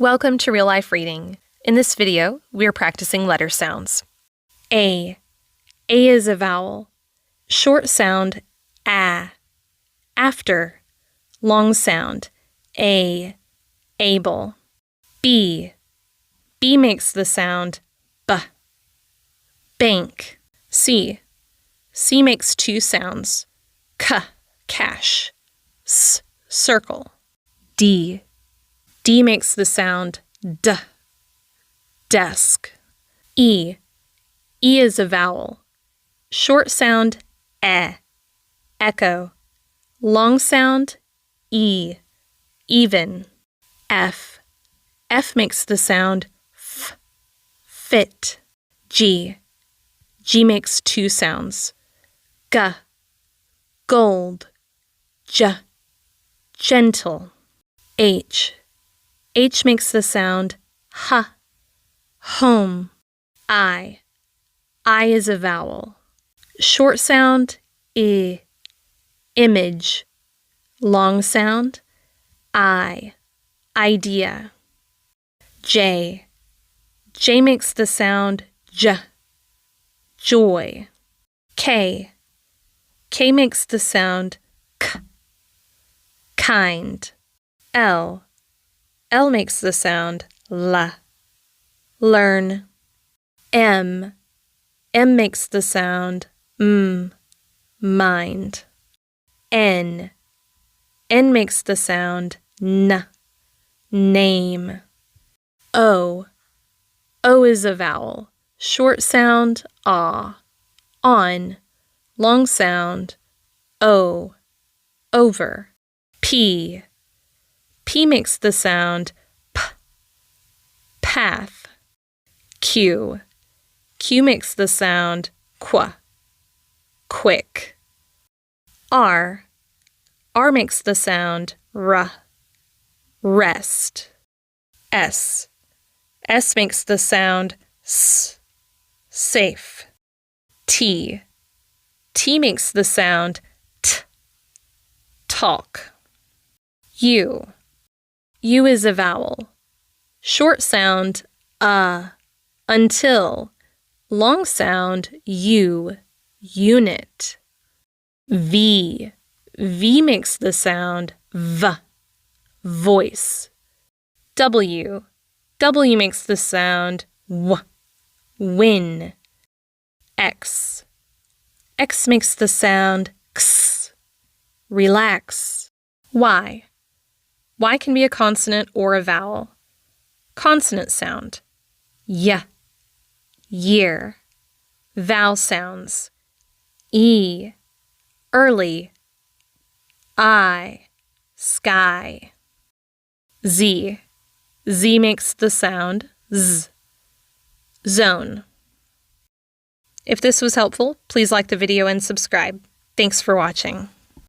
Welcome to Real Life Reading. In this video, we are practicing letter sounds. A. A is a vowel. Short sound, a. After. Long sound, a. Able. B. B makes the sound, b. Bank. C. C makes two sounds, k. Cash. S. Circle. D. D makes the sound d. Desk. E. E is a vowel. Short sound, e. Echo. Long sound, e. Even. F. F makes the sound f. Fit. G. G makes two sounds, g. Gold. J. Gentle. H. H makes the sound h. Home. I. I is a vowel. Short sound, I. Image. Long sound, I. Idea. J. J makes the sound j. Joy. K. K makes the sound k. Kind. L. L makes the sound l. Learn. M. M makes the sound m. Mind. N. N makes the sound n. Name. O. O is a vowel. Short sound, ah. On. Long sound, o. Over. P. P makes the sound p. Path. Q. Q makes the sound qu. Quick. R. R makes the sound r. Rest. S. S makes the sound s. Safe. T. T makes the sound t. Talk. U. U is a vowel. Short sound, until. Long sound, u. Unit. V. V makes the sound v. Voice. W. W makes the sound w. Win. X. X makes the sound x. Relax. Y. Y can be a consonant or a vowel. Consonant sound, y. Year. Vowel sounds, e. Early. I. Sky. Z. Z makes the sound z. Zone. If this was helpful, please like the video and subscribe. Thanks for watching.